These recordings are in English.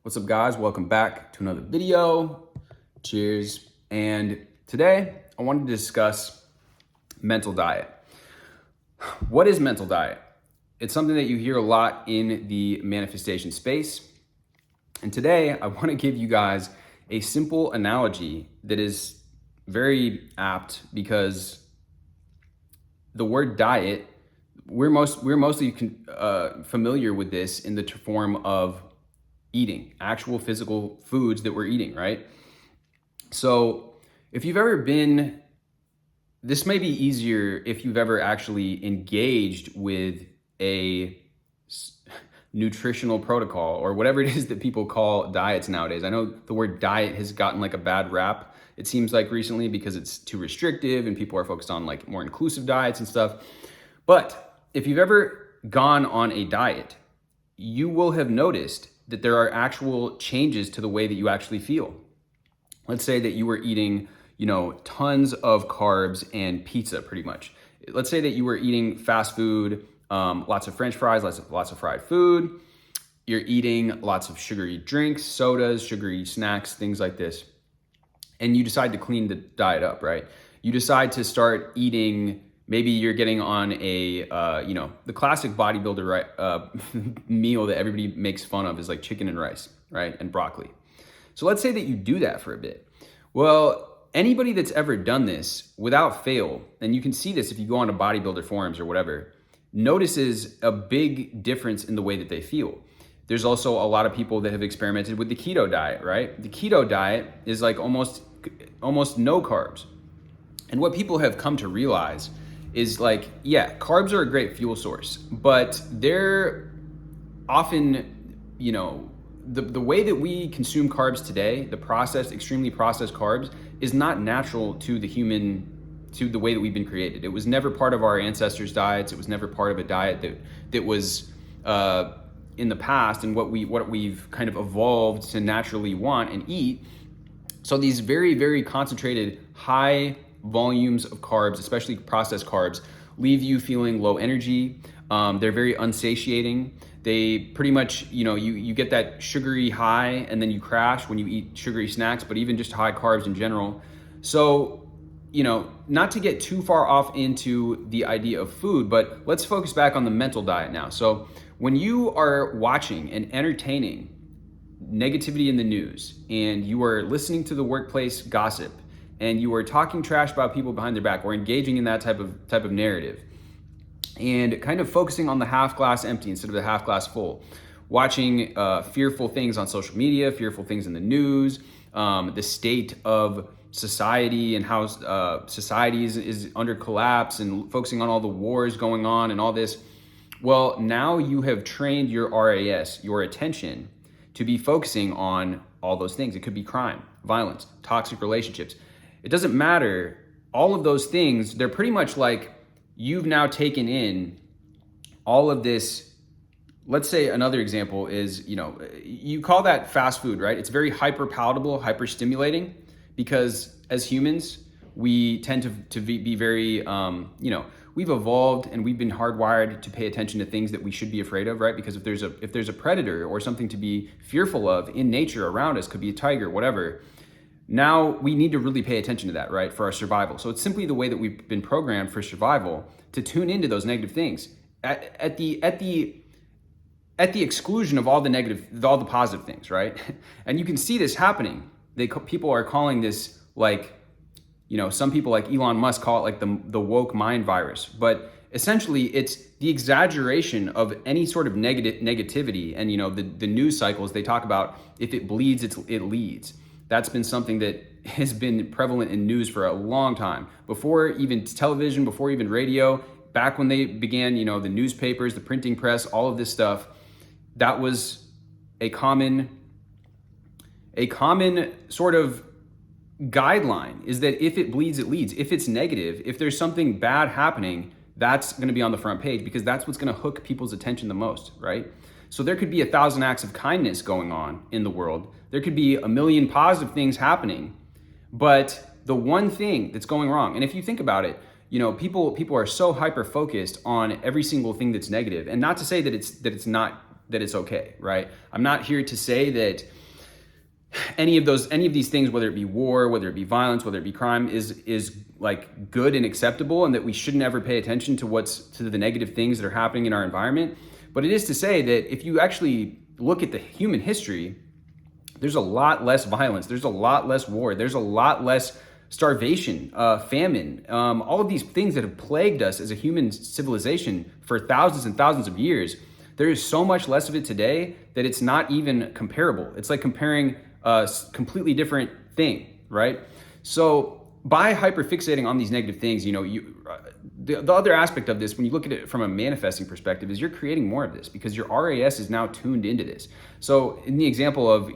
What's up, guys? Welcome back to another video. Cheers. And today I wanted to discuss mental diet. What is mental diet? It's something that you hear a lot in the manifestation space. And today I want to give you guys a simple analogy that is very apt because the word diet, we're mostly familiar with this in the form of eating, actual physical foods that we're eating, right? So if you've ever been, this may be easier if you've ever actually engaged with a nutritional protocol or whatever it is that people call diets nowadays. I know the word diet has gotten like a bad rap, it seems like recently, because it's too restrictive and people are focused on like more inclusive diets and stuff. But if you've ever gone on a diet, you will have noticed that there are actual changes to the way that you actually feel. Let's say that you were eating, tons of carbs and pizza pretty much. Let's say that you were eating fast food, lots of French fries, lots of fried food. You're eating lots of sugary drinks, sodas, sugary snacks, things like this. And you decide to clean the diet up, right? You decide to start eating. Maybe you're getting on a, the classic bodybuilder meal that everybody makes fun of is like chicken and rice, right? And broccoli. So let's say that you do that for a bit. Well, anybody that's ever done this without fail, and you can see this if you go on to bodybuilder forums or whatever, notices a big difference in the way that they feel. There's also a lot of people that have experimented with the keto diet, right? The keto diet is like almost no carbs. And what people have come to realize is like, yeah, carbs are a great fuel source, but they're often, the way that we consume carbs today, the extremely processed carbs, is not natural to the way that we've been created. It was never part of our ancestors' diets. It was never part of a diet that was in the past and what we've kind of evolved to naturally want and eat. So these very, very concentrated, high volumes of carbs, especially processed carbs, leave you feeling low energy. They're very unsatiating. They pretty much, you get that sugary high and then you crash when you eat sugary snacks, but even just high carbs in general. So, not to get too far off into the idea of food, but let's focus back on the mental diet now. So when you are watching and entertaining negativity in the news and you are listening to the workplace gossip and you are talking trash about people behind their back or engaging in that type of narrative and kind of focusing on the half glass empty instead of the half glass full, watching fearful things on social media, fearful things in the news, the state of society and how society is under collapse, and focusing on all the wars going on and all this. Well, now you have trained your RAS, your attention, to be focusing on all those things. It could be crime, violence, toxic relationships. It doesn't matter. All of those things, they're pretty much like you've now taken in all of this. Let's say another example is, you call that fast food, right? It's very hyper palatable, hyper stimulating, because as humans, we tend to be very, we've evolved and we've been hardwired to pay attention to things that we should be afraid of, right? Because if there's a predator or something to be fearful of in nature around us, could be a tiger, whatever, now we need to really pay attention to that, right? For our survival. So it's simply the way that we've been programmed for survival to tune into those negative things at the exclusion of all the positive things, right? And you can see this happening. People are calling this like, some people like Elon Musk call it like the woke mind virus, but essentially it's the exaggeration of any sort of negativity. And the news cycles, they talk about if it bleeds, it leads. That's been something that has been prevalent in news for a long time. Before even television, before even radio, back when they began, the newspapers, the printing press, all of this stuff, that was a common sort of guideline, is that if it bleeds, it leads. If it's negative, if there's something bad happening, that's going to be on the front page, because that's what's going to hook people's attention the most, right? So there could be 1,000 acts of kindness going on in the world. There could be 1,000,000 positive things happening, but the one thing that's going wrong, and if you think about it, people are so hyper focused on every single thing that's negative, and not to say that it's not that it's okay, right? I'm not here to say that any of these things, whether it be war, whether it be violence, whether it be crime, is like good and acceptable, and that we shouldn't ever pay attention to the negative things that are happening in our environment. But it is to say that if you actually look at the human history, there's a lot less violence, there's a lot less war, there's a lot less starvation, famine, all of these things that have plagued us as a human civilization for thousands and thousands of years. There is so much less of it today that it's not even comparable. It's like comparing a completely different thing, right? So by hyperfixating on these negative things, the other aspect of this, when you look at it from a manifesting perspective, is you're creating more of this because your RAS is now tuned into this. So in the example of,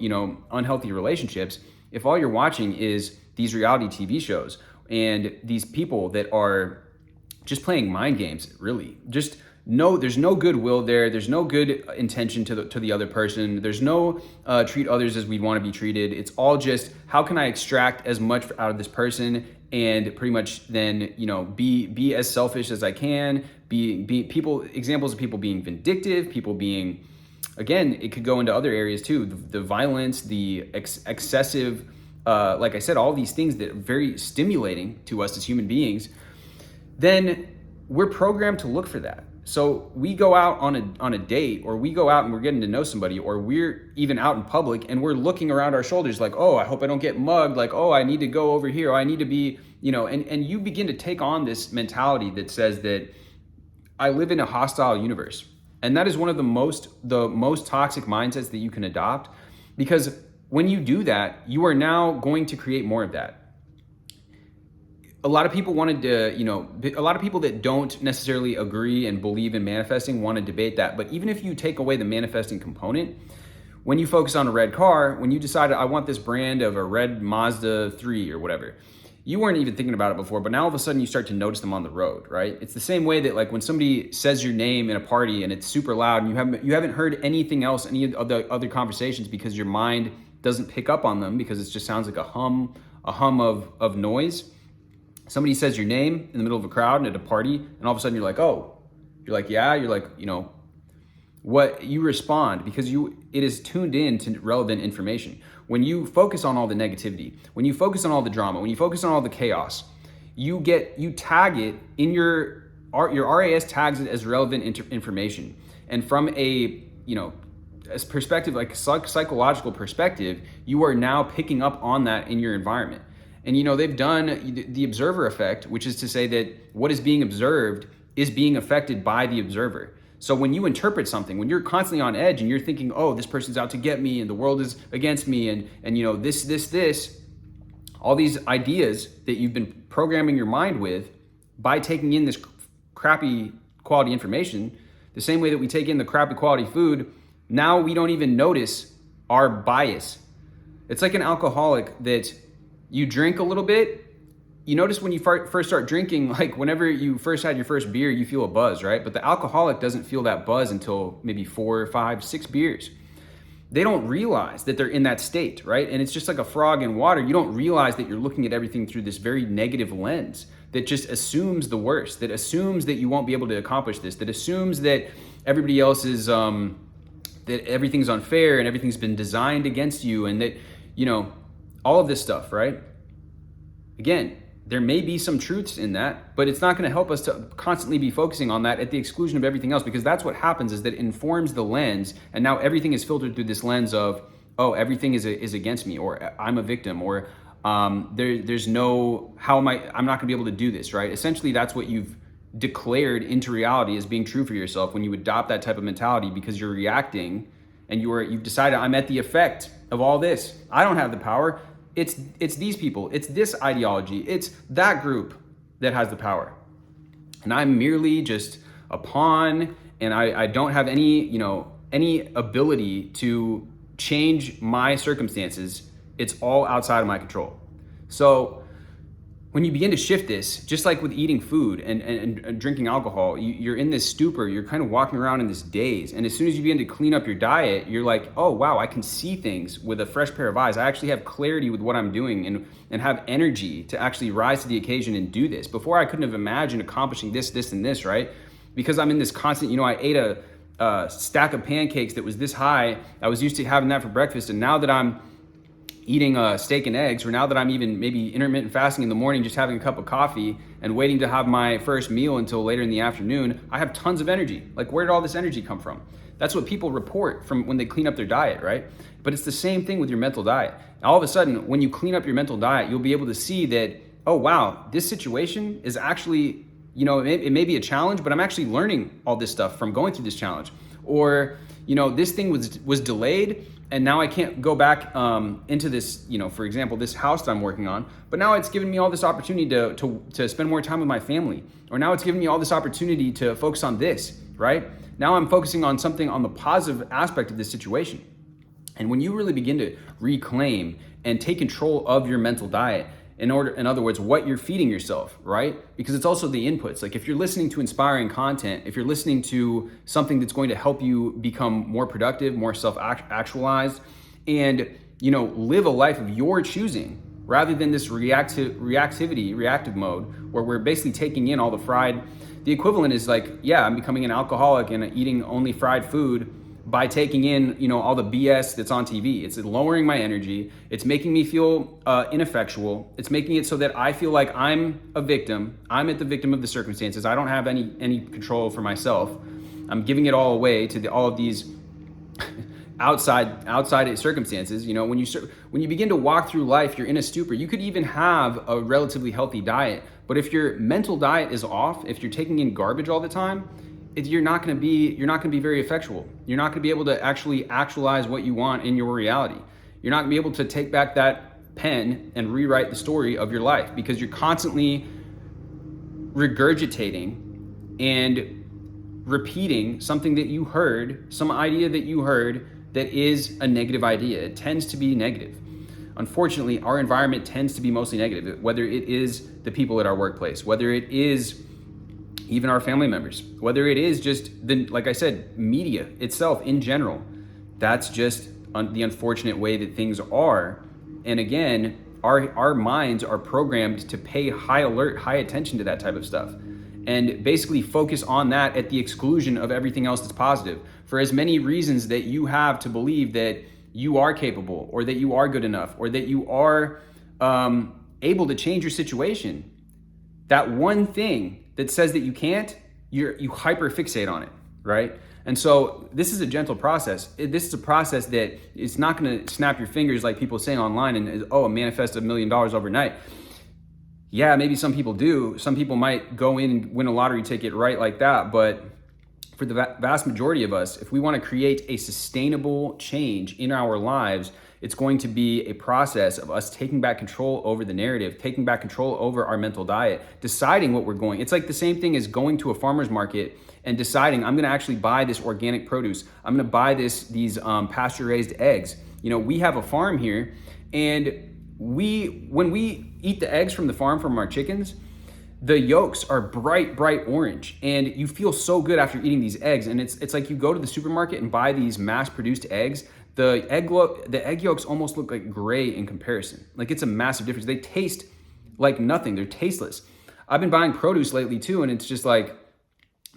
unhealthy relationships, if all you're watching is these reality TV shows and these people that are just playing mind games, really, there's no goodwill there. There's no good intention to the other person. There's no treat others as we want to be treated. It's all just, how can I extract as much out of this person, and pretty much then be as selfish as I can. Examples of people being vindictive, people being, again, it could go into other areas too. The violence, the excessive, like I said, all these things that are very stimulating to us as human beings. Then we're programmed to look for that. So we go out on a date, or we go out and we're getting to know somebody, or we're even out in public and we're looking around our shoulders like, oh, I hope I don't get mugged. Like, oh, I need to go over here. Oh, I need to be, and you begin to take on this mentality that says that I live in a hostile universe. And that is one of the most toxic mindsets that you can adopt, because when you do that, you are now going to create more of that. A lot of people a lot of people that don't necessarily agree and believe in manifesting want to debate that. But even if you take away the manifesting component, when you focus on a red car, when you decide, I want this brand of a red Mazda 3 or whatever, you weren't even thinking about it before, but now all of a sudden you start to notice them on the road, right? It's the same way that, like, when somebody says your name in a party and it's super loud and you haven't heard anything else, any of the other conversations, because your mind doesn't pick up on them, because it just sounds like a hum of noise. Somebody says your name in the middle of a crowd and at a party, and all of a sudden you're like, oh, you're like, yeah, you're like, what you respond, because it is tuned in to relevant information. When you focus on all the negativity, when you focus on all the drama, when you focus on all the chaos, you tag it in your RAS tags it as relevant information. And from a perspective, like a psychological perspective, you are now picking up on that in your environment. And they've done the observer effect, which is to say that what is being observed is being affected by the observer. So when you interpret something, when you're constantly on edge and you're thinking, oh, this person's out to get me and the world is against me and this, all these ideas that you've been programming your mind with by taking in this crappy quality information, the same way that we take in the crappy quality food, now we don't even notice our bias. It's like an alcoholic that you drink a little bit. You notice when you first start drinking, like whenever you first had your first beer, you feel a buzz, right? But the alcoholic doesn't feel that buzz until maybe 4, 5, 6 beers. They don't realize that they're in that state, right? And it's just like a frog in water. You don't realize that you're looking at everything through this very negative lens that just assumes the worst, that assumes that you won't be able to accomplish this, that assumes that everybody else is, that everything's unfair and everything's been designed against you, and that, all of this stuff, right? Again, there may be some truths in that, but it's not going to help us to constantly be focusing on that at the exclusion of everything else, because that's what happens, is that it informs the lens, and now everything is filtered through this lens of, oh, everything is against me, or I'm a victim, or there's no, I'm not going to be able to do this, right? Essentially, that's what you've declared into reality as being true for yourself when you adopt that type of mentality, because you're reacting and you've decided, I'm at the effect of all this. I don't have the power. It's these people, it's this ideology, it's that group that has the power. And I'm merely just a pawn, and I don't have any ability to change my circumstances. It's all outside of my control. So when you begin to shift this, just like with eating food and drinking alcohol, you're in this stupor, you're kind of walking around in this daze. And as soon as you begin to clean up your diet, you're like, oh, wow, I can see things with a fresh pair of eyes. I actually have clarity with what I'm doing and have energy to actually rise to the occasion and do this. Before, I couldn't have imagined accomplishing this, and this, right? Because I'm in this constant, I ate stack of pancakes that was this high. I was used to having that for breakfast, and now that I'm eating steak and eggs, or now that I'm even maybe intermittent fasting in the morning, just having a cup of coffee and waiting to have my first meal until later in the afternoon, I have tons of energy. Like, where did all this energy come from? That's what people report from when they clean up their diet, right? But it's the same thing with your mental diet. All of a sudden, when you clean up your mental diet, you'll be able to see that, oh wow, this situation is actually, it may be a challenge, but I'm actually learning all this stuff from going through this challenge. Or, this thing was delayed, and now I can't go back into this, for example, this house that I'm working on, but now it's given me all this opportunity to spend more time with my family. Or now it's given me all this opportunity to focus on this, right? Now I'm focusing on something on the positive aspect of this situation. And when you really begin to reclaim and take control of your mental diet, in other words, what you're feeding yourself, right? Because it's also the inputs. Like, if you're listening to inspiring content, if you're listening to something that's going to help you become more productive, more self-actualized, and live a life of your choosing, rather than this reactive mode where we're basically taking in all the equivalent is like, yeah, I'm becoming an alcoholic and eating only fried food by taking in, all the BS that's on TV. It's lowering my energy. It's making me feel ineffectual. It's making it so that I feel like I'm a victim. I'm the victim of the circumstances. I don't have any control for myself. I'm giving it all away to all of these outside circumstances. When you begin to walk through life, you're in a stupor. You could even have a relatively healthy diet, but if your mental diet is off, if you're taking in garbage all the time, you're not going to be very effectual. You're not going to be able to actually actualize what you want in your reality. You're not going to be able to take back that pen and rewrite the story of your life, because you're constantly regurgitating and repeating something that you heard, some idea that you heard that is a negative idea. It tends to be negative. Unfortunately, our environment tends to be mostly negative, whether it is the people at our workplace, whether it is even our family members, whether it is just like I said, media itself in general. That's just the unfortunate way that things are. And again, our minds are programmed to pay high alert, high attention to that type of stuff, and basically focus on that at the exclusion of everything else that's positive. For as many reasons that you have to believe that you are capable, or that you are good enough, or that you are able to change your situation, that one thing that says that you can't, you hyper fixate on it, right? And so this is a gentle process. This is a process that it's not going to snap your fingers like people say online and manifest $1 million overnight. Yeah, maybe some people do. Some people might go in and win a lottery ticket right like that. But for the vast majority of us, if we want to create a sustainable change in our lives, it's going to be a process of us taking back control over the narrative, taking back control over our mental diet, deciding what we're going. It's like the same thing as going to a farmer's market and deciding, I'm going to actually buy this organic produce. I'm going to buy these pasture-raised eggs. We have a farm here, and when we eat the eggs from the farm from our chickens, the yolks are bright orange, and you feel so good after eating these eggs. And it's like you go to the supermarket and buy these mass-produced eggs. The egg yolks almost look like gray in comparison. Like, it's a massive difference. They taste like nothing. They're tasteless. I've been buying produce lately too, and it's just like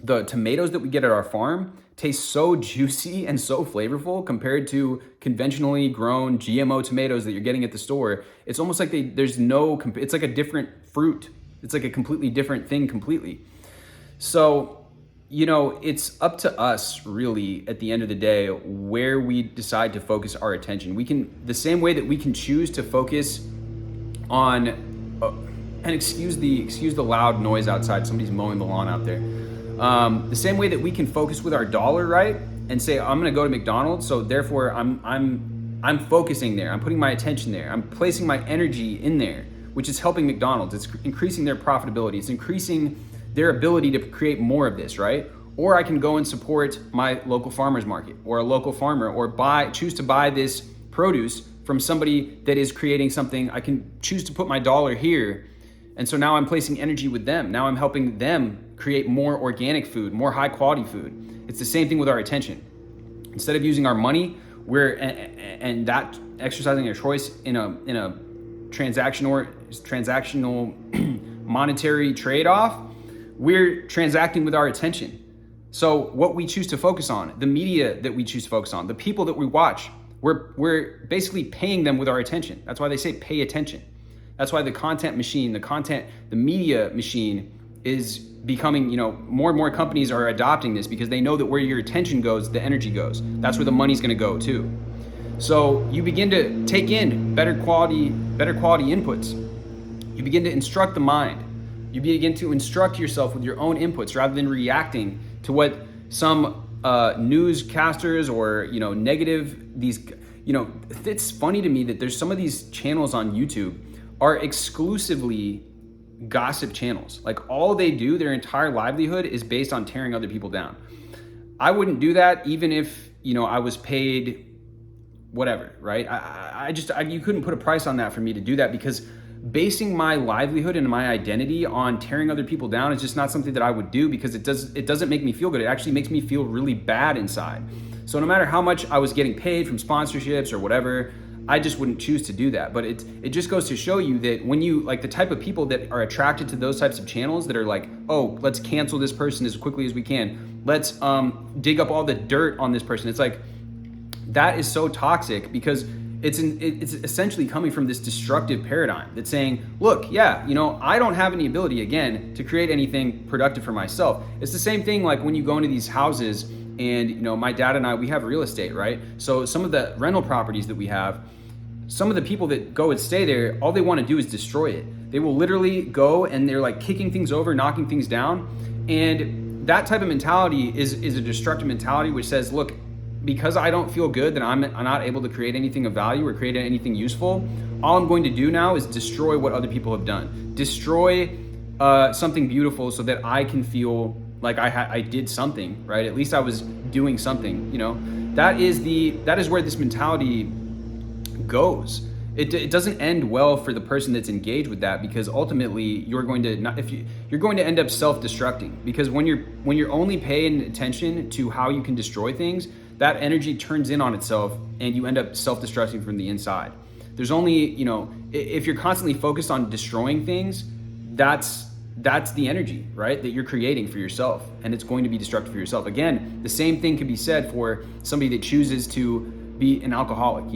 the tomatoes that we get at our farm taste so juicy and so flavorful compared to conventionally grown GMO tomatoes that you're getting at the store. It's almost like it's like a different fruit. It's like a completely different thing completely. So, it's up to us really at the end of the day where we decide to focus our attention. The same way that we can choose to focus on, and excuse the loud noise outside, somebody's mowing the lawn out there. The same way that we can focus with our dollar, right? And say, I'm gonna go to McDonald's, so therefore I'm focusing there. I'm putting my attention there. I'm placing my energy in there, which is helping McDonald's. It's increasing their profitability. It's increasing their ability to create more of this, right? Or I can go and support my local farmer's market or a local farmer, or choose to buy this produce from somebody that is creating something. I can choose to put my dollar here. And so now I'm placing energy with them. Now I'm helping them create more organic food, more high quality food. It's the same thing with our attention. Instead of using our money, and that exercising a choice in a transactional monetary trade-off, we're transacting with our attention. So what we choose to focus on, the media that we choose to focus on, the people that we watch, we're basically paying them with our attention. That's why they say pay attention. That's why the content machine, the media machine is becoming, more and more companies are adopting this because they know that where your attention goes, the energy goes. That's where the money's gonna go too. So you begin to take in better quality inputs. You begin to instruct the mind. You begin to instruct yourself with your own inputs rather than reacting to what some newscasters or it's funny to me that there's some of these channels on YouTube are exclusively gossip channels. Like all they do, their entire livelihood is based on tearing other people down. I wouldn't do that even if I was paid whatever, right? You couldn't put a price on that for me to do that, because basing my livelihood and my identity on tearing other people down is just not something that I would do, because it doesn't make me feel good. It actually makes me feel really bad inside. So no matter how much I was getting paid from sponsorships or whatever, I just wouldn't choose to do that. But it just goes to show you that when you, like, the type of people that are attracted to those types of channels that are like, oh, let's cancel this person as quickly as we can. Let's dig up all the dirt on this person. It's like, that is so toxic, because it's essentially coming from this destructive paradigm that's saying, look, yeah, I don't have any ability, again, to create anything productive for myself. It's the same thing like when you go into these houses and, my dad and I, we have real estate, right? So some of the rental properties that we have, some of the people that go and stay there, all they want to do is destroy it. They will literally go and they're like kicking things over, knocking things down. And that type of mentality is a destructive mentality, which says, look, because I don't feel good that I'm not able to create anything of value or create anything useful, all I'm going to do now is destroy what other people have done. Destroy something beautiful so that I can feel like I did something, right? At least I was doing something, That is where this mentality goes. It doesn't end well for the person that's engaged with that, because ultimately you're going to end up self-destructing, because when you're only paying attention to how you can destroy things, that energy turns in on itself and you end up self-destructing from the inside. There's only, if you're constantly focused on destroying things, that's the energy, right, that you're creating for yourself, and it's going to be destructive for yourself. Again, the same thing could be said for somebody that chooses to be an alcoholic.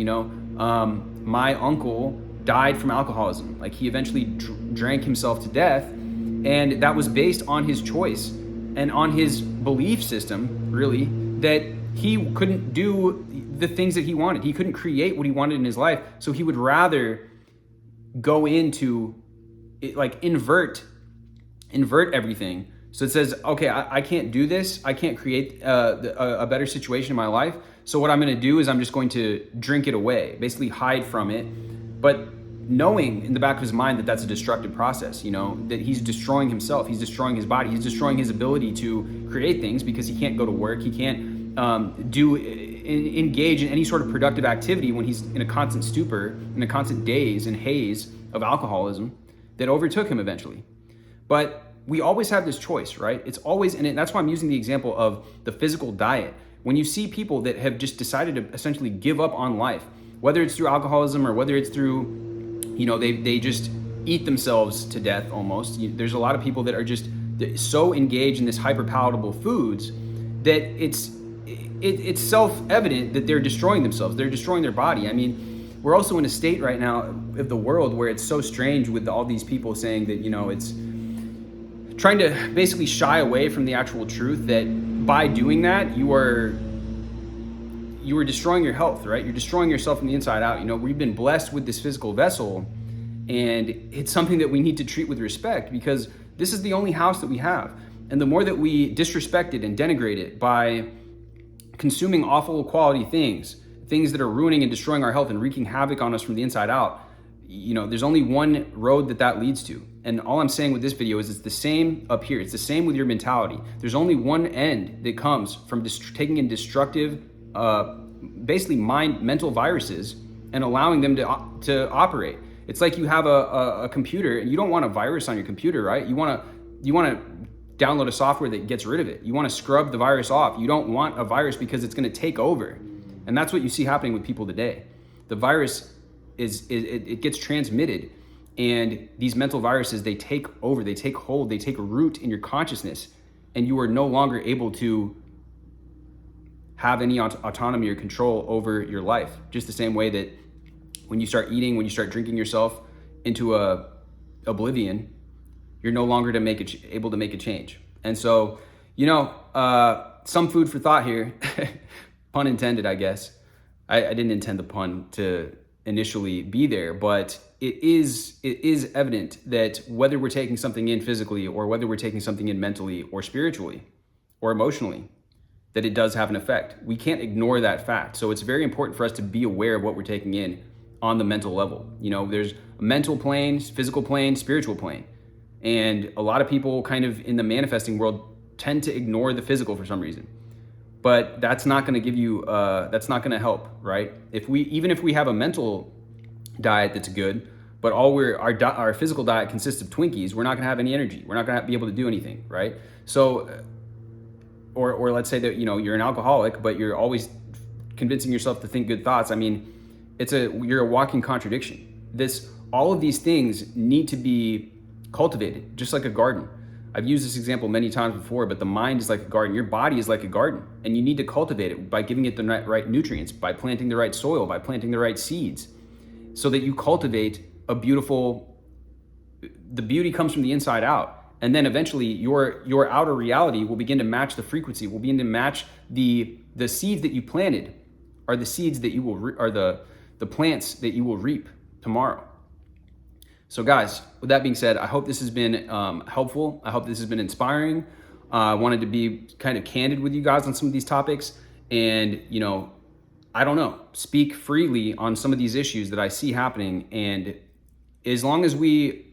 My uncle died from alcoholism. Like, he eventually drank himself to death, and that was based on his choice and on his belief system, really, that he couldn't do the things that he wanted. He couldn't create what he wanted in his life, so he would rather go into it, like invert everything. So it says, okay, I can't do this. I can't create a better situation in my life. So what I'm going to do is I'm just going to drink it away, basically hide from it. But knowing in the back of his mind that that's a destructive process, that he's destroying himself, he's destroying his body, he's destroying his ability to create things, because he can't go to work, he can't engage in any sort of productive activity when he's in a constant stupor, in a constant daze and haze of alcoholism that overtook him eventually. But we always have this choice, right? It's always, and that's why I'm using the example of the physical diet. When you see people that have just decided to essentially give up on life, whether it's through alcoholism or whether it's through, they just eat themselves to death almost. There's a lot of people that are just so engaged in this hyper palatable foods that it's self-evident that they're destroying themselves. They're destroying their body. I mean, we're also in a state right now of the world where it's so strange with all these people saying that, it's trying to basically shy away from the actual truth, that by doing that, you are destroying your health, right? You're destroying yourself from the inside out. We've been blessed with this physical vessel, and it's something that we need to treat with respect, because this is the only house that we have. And the more that we disrespect it and denigrate it by consuming awful quality things that are ruining and destroying our health and wreaking havoc on us from the inside out, there's only one road that leads to. And all I'm saying with this video is it's the same up here. It's the same with your mentality. There's only one end that comes from taking in destructive, basically mental viruses and allowing them to operate. It's like you have a computer, and you don't want a virus on your computer, right? You want to download a software that gets rid of it. You want to scrub the virus off. You don't want a virus because it's going to take over. And that's what you see happening with people today. The virus it gets transmitted, and these mental viruses, they take over, they take hold, they take root in your consciousness, and you are no longer able to have any autonomy or control over your life. Just the same way that when you start eating, when you start drinking yourself into oblivion, you're no longer able to make a change. And so, some food for thought here, pun intended, I guess. I didn't intend the pun to initially be there, but it is evident that whether we're taking something in physically or whether we're taking something in mentally or spiritually or emotionally, that it does have an effect. We can't ignore that fact. So it's very important for us to be aware of what we're taking in on the mental level. There's a mental plane, physical plane, spiritual plane. And a lot of people kind of in the manifesting world tend to ignore the physical for some reason. But that's not going to give you, that's not going to help, right? Even if we have a mental diet that's good, but our physical diet consists of Twinkies, we're not going to have any energy. We're not going to be able to do anything, right? So, or let's say that you're an alcoholic, but you're always convincing yourself to think good thoughts. I mean, you're a walking contradiction. All of these things need to be cultivated, just like a garden. I've used this example many times before, but the mind is like a garden. Your body is like a garden, and you need to cultivate it by giving it the right nutrients, by planting the right soil, by planting the right seeds, so that you cultivate the beauty comes from the inside out. And then eventually your outer reality will begin to match the frequency, will begin to match the seeds that you planted are the seeds that you will, the plants that you will reap tomorrow. So guys, with that being said, I hope this has been helpful. I hope this has been inspiring. I wanted to be kind of candid with you guys on some of these topics and, I don't know, speak freely on some of these issues that I see happening. And as long as we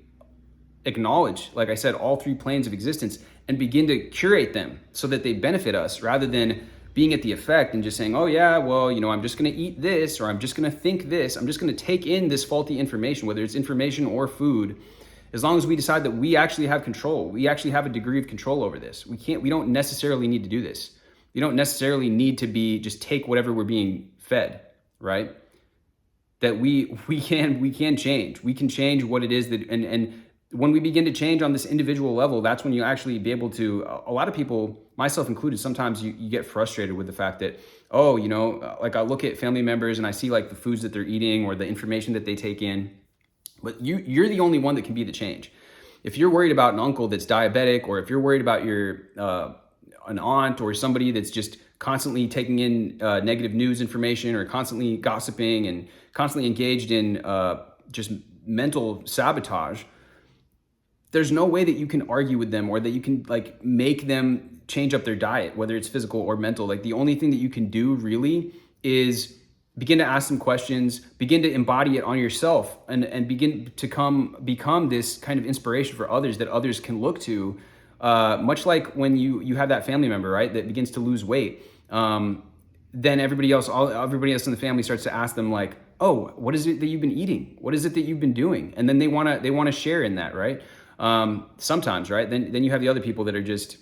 acknowledge, like I said, all three planes of existence and begin to curate them so that they benefit us rather than being at the effect and just saying, oh yeah, well, I'm just going to eat this, or I'm just going to think this, I'm just going to take in this faulty information, whether it's information or food. As long as we decide that we actually have control, we actually have a degree of control over this. We don't necessarily need to do this. We don't necessarily need to just take whatever we're being fed, right? That we can change. We can change what it is that, and when we begin to change on this individual level, that's when you actually be able to, a lot of people, myself included, sometimes you get frustrated with the fact that, like I look at family members and I see like the foods that they're eating or the information that they take in, but you're the only one that can be the change. If you're worried about an uncle that's diabetic, or if you're worried about an aunt or somebody that's just constantly taking in negative news information or constantly gossiping and constantly engaged in just mental sabotage, there's no way that you can argue with them or that you can like make them change up their diet, whether it's physical or mental. Like the only thing that you can do really is begin to ask some questions, begin to embody it on yourself, and begin to become this kind of inspiration for others that others can look to. Much like when you have that family member, right, that begins to lose weight, then everybody else in the family starts to ask them like, oh, what is it that you've been eating? What is it that you've been doing? And then they want to share in that, right? Sometimes, right? Then you have the other people that are just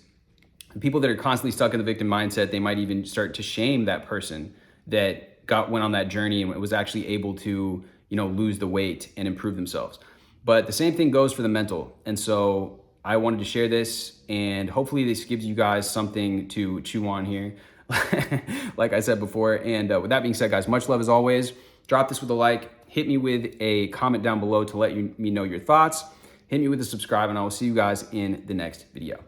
people that are constantly stuck in the victim mindset. They might even start to shame that person that went on that journey and was actually able to, lose the weight and improve themselves. But the same thing goes for the mental. And so I wanted to share this, and hopefully this gives you guys something to chew on here, like I said before. And with that being said, guys, much love as always. Drop this with a like, hit me with a comment down below to let me know your thoughts. Hit me with a subscribe, and I will see you guys in the next video.